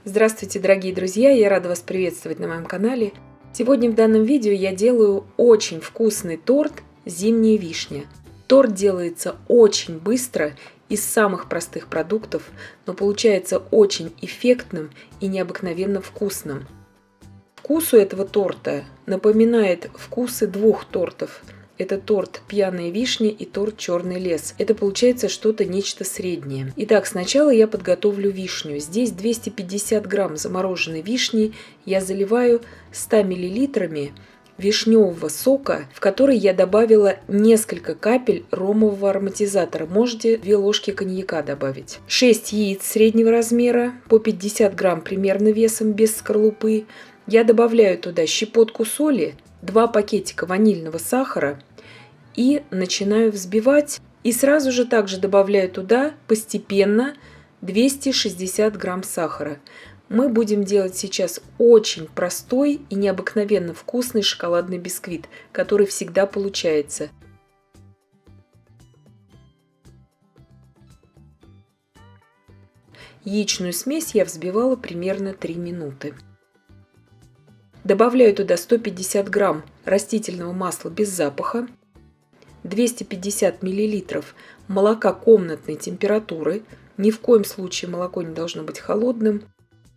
Здравствуйте, дорогие друзья! Я рада вас приветствовать на моем канале. Сегодня в данном видео я делаю очень вкусный торт «Зимняя вишня». Торт делается очень быстро, из самых простых продуктов, но получается очень эффектным и необыкновенно вкусным. Вкус у этого торта напоминает вкусы двух тортов. Это торт «Пьяная вишня» и торт «Черный лес». Это получается что-то нечто среднее. Итак, сначала я подготовлю вишню. Здесь 250 грамм замороженной вишни. Я заливаю 100 миллилитрами вишневого сока, в который я добавила несколько капель ромового ароматизатора. Можете 2 ложки коньяка добавить. 6 яиц среднего размера, по 50 грамм примерно весом, без скорлупы. Я добавляю туда щепотку соли, 2 пакетика ванильного сахара и начинаю взбивать. И сразу же также добавляю туда постепенно 260 грамм сахара. Мы будем делать сейчас очень простой и необыкновенно вкусный шоколадный бисквит, который всегда получается. Яичную смесь я взбивала примерно 3 минуты. Добавляю туда 150 грамм растительного масла без запаха, 250 миллилитров молока комнатной температуры, ни в коем случае молоко не должно быть холодным,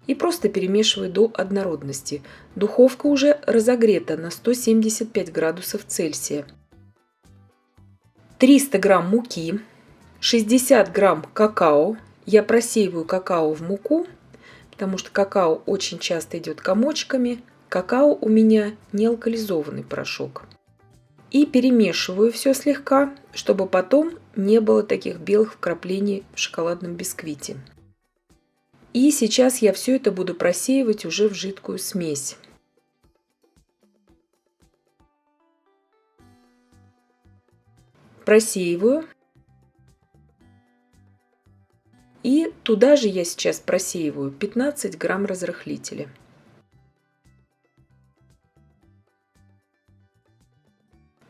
и просто перемешиваю до однородности. Духовка уже разогрета на 175 градусов Цельсия. 300 грамм муки, 60 грамм какао. Я просеиваю какао в муку, потому что какао очень часто идет комочками. Какао у меня не алкализованный порошок. И перемешиваю все слегка, чтобы потом не было таких белых вкраплений в шоколадном бисквите. И сейчас я все это буду просеивать уже в жидкую смесь. Просеиваю. И туда же я сейчас просеиваю 15 грамм разрыхлителя.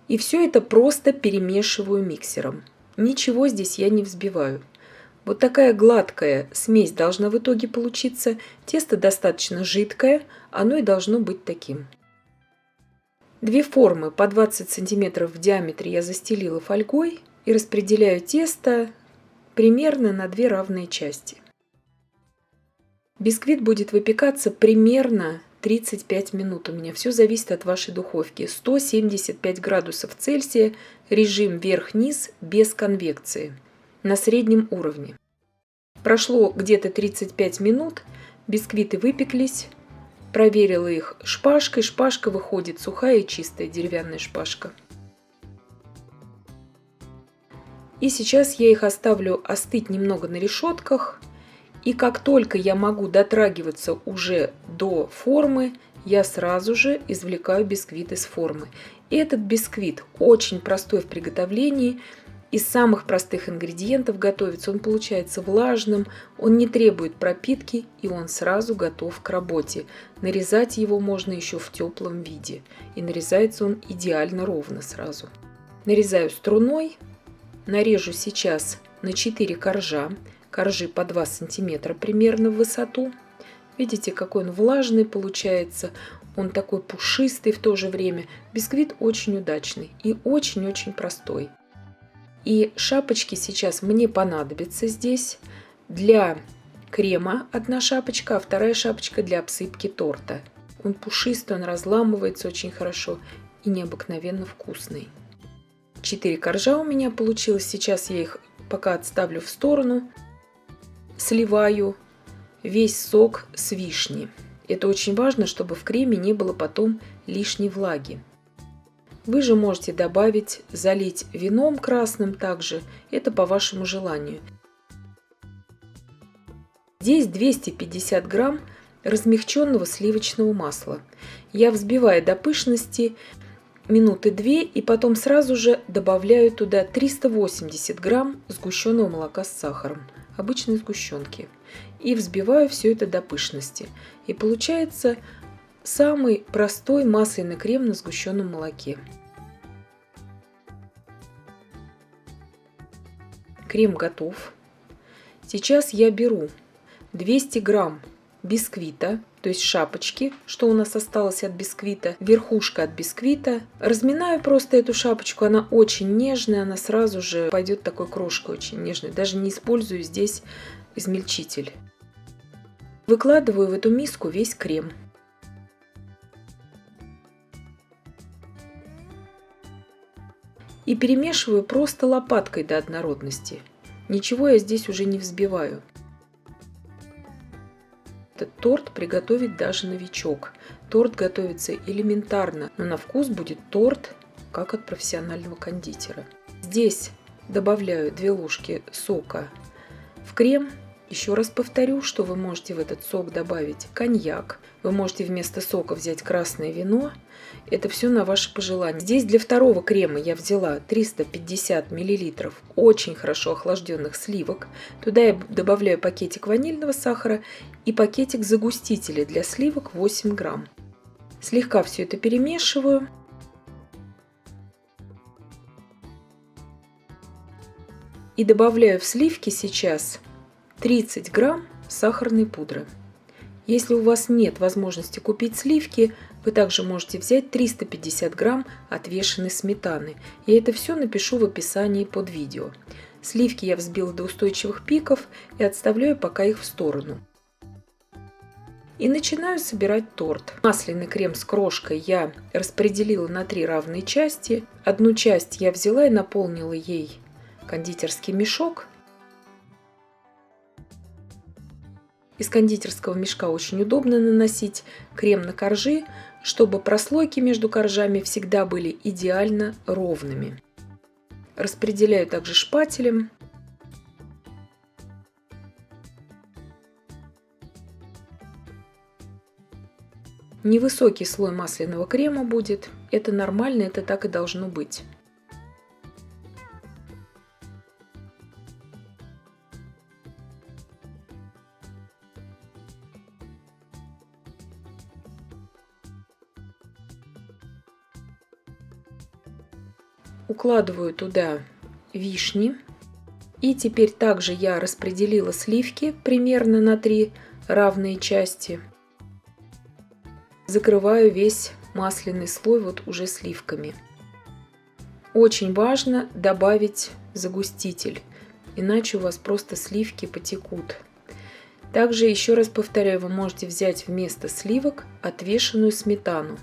И все это просто перемешиваю миксером. Ничего здесь я не взбиваю. Вот такая гладкая смесь должна в итоге получиться. Тесто достаточно жидкое, оно и должно быть таким. 2 формы по 20 сантиметров в диаметре я застелила фольгой и распределяю тесто примерно на 2 равные части. Бисквит будет выпекаться примерно 35 минут. У меня все зависит от вашей духовки. 175 градусов Цельсия, режим вверх-вниз без конвекции, на среднем уровне. Прошло где-то 35 минут, бисквиты выпеклись, проверила их шпажкой. Шпажка выходит сухая и чистая, деревянная шпажка. И сейчас я их оставлю остыть немного на решетках. И как только я могу дотрагиваться уже до формы, я сразу же извлекаю бисквит из формы. И этот бисквит очень простой в приготовлении. Из самых простых ингредиентов готовится. Он получается влажным, он не требует пропитки и он сразу готов к работе. Нарезать его можно еще в теплом виде. И нарезается он идеально ровно сразу. Нарезаю струной. Нарежу сейчас на 4 коржа. Коржи по 2 сантиметра примерно в высоту. Видите, какой он влажный получается. Он такой пушистый в то же время. Бисквит очень удачный и очень-очень простой. И шапочки сейчас мне понадобятся здесь. Для крема 1 шапочка, а 2 шапочка для обсыпки торта. Он пушистый, он разламывается очень хорошо и необыкновенно вкусный. 4 коржа у меня получилось. Сейчас я их пока отставлю в сторону. Сливаю весь сок с вишни. Это очень важно, чтобы в креме не было потом лишней влаги. Вы же можете добавить, залить вином красным также. Это по вашему желанию. Здесь 250 грамм размягченного сливочного масла. Я взбиваю до пышности минуты 2 и потом сразу же добавляю туда 380 грамм сгущенного молока с сахаром, обычной сгущенки. И взбиваю все это до пышности. И получается самый простой масляный крем на сгущенном молоке. Крем готов. Сейчас я беру 200 грамм бисквита, то есть шапочки, что у нас осталось от бисквита, верхушка от бисквита. Разминаю просто эту шапочку, она очень нежная, она сразу же пойдет такой крошкой очень нежной. Даже не использую здесь измельчитель. Выкладываю в эту миску весь крем. И перемешиваю просто лопаткой до однородности. Ничего я здесь уже не взбиваю. Этот торт приготовить даже новичок. Торт готовится элементарно, но на вкус будет торт, как от профессионального кондитера. Здесь добавляю 2 ложки сока в крем. Еще раз повторю, что вы можете в этот сок добавить коньяк. Вы можете вместо сока взять красное вино. Это все на ваше пожелание. Здесь для второго крема я взяла 350 мл очень хорошо охлажденных сливок. Туда я добавляю пакетик ванильного сахара и пакетик загустителя для сливок 8 грамм. Слегка все это перемешиваю. И добавляю в сливки сейчас 30 грамм сахарной пудры. Если у вас нет возможности купить сливки, вы также можете взять 350 грамм отвешенной сметаны. Я это все напишу в описании под видео. Сливки я взбила до устойчивых пиков и отставляю пока их в сторону. И начинаю собирать торт. Масляный крем с крошкой я распределила на 3 равные части. Одну часть я взяла и наполнила ей кондитерский мешок. Из кондитерского мешка очень удобно наносить крем на коржи, чтобы прослойки между коржами всегда были идеально ровными. Распределяю также шпателем. Невысокий слой масляного крема будет. Это нормально, это так и должно быть. Укладываю туда вишни. И теперь также я распределила сливки примерно на 3 равные части. Закрываю весь масляный слой вот уже сливками. Очень важно добавить загуститель, иначе у вас просто сливки потекут. Также еще раз повторяю, вы можете взять вместо сливок отвешенную сметану.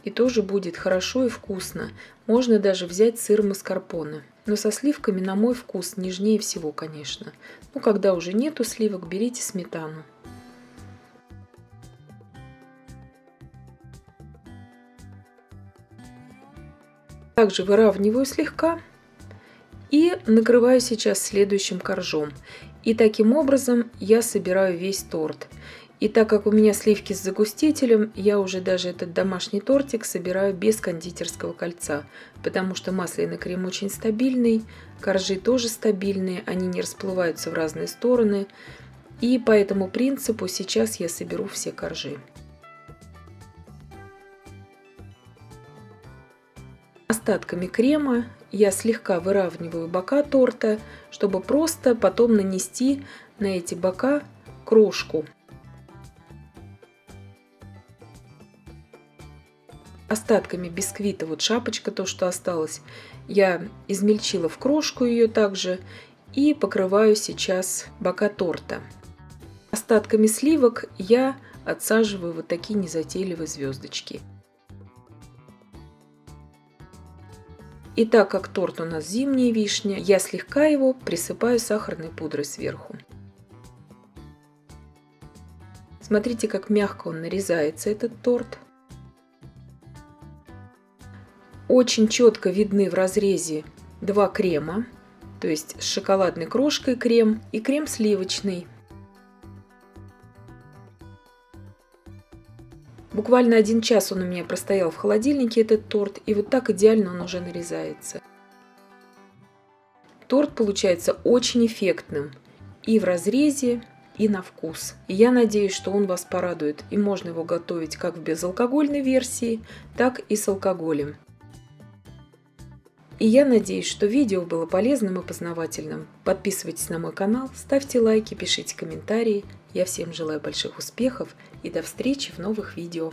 И тоже будет хорошо и вкусно. Можно даже взять сыр маскарпоне. Но со сливками, на мой вкус, нежнее всего, конечно. Но когда уже нету сливок, берите сметану. Также выравниваю слегка и накрываю сейчас следующим коржом. И таким образом я собираю весь торт. И так как у меня сливки с загустителем, я уже даже этот домашний тортик собираю без кондитерского кольца, потому что масляный крем очень стабильный, коржи тоже стабильные, они не расплываются в разные стороны. И по этому принципу сейчас я соберу все коржи. Остатками крема я слегка выравниваю бока торта, чтобы просто потом нанести на эти бока крошку. Остатками бисквита, вот шапочка, то, что осталось, я измельчила в крошку ее также и покрываю сейчас бока торта. Остатками сливок я отсаживаю вот такие незатейливые звездочки. И так как торт у нас зимняя вишня, я слегка его присыпаю сахарной пудрой сверху. Смотрите, как мягко он нарезается, этот торт. Очень четко видны в разрезе 2 крема, то есть с шоколадной крошкой крем и крем сливочный. Буквально 1 час он у меня простоял в холодильнике, этот торт, и вот так идеально он уже нарезается. Торт получается очень эффектным и в разрезе, и на вкус. И я надеюсь, что он вас порадует, и можно его готовить как в безалкогольной версии, так и с алкоголем. И я надеюсь, что видео было полезным и познавательным. Подписывайтесь на мой канал, ставьте лайки, пишите комментарии. Я всем желаю больших успехов и до встречи в новых видео.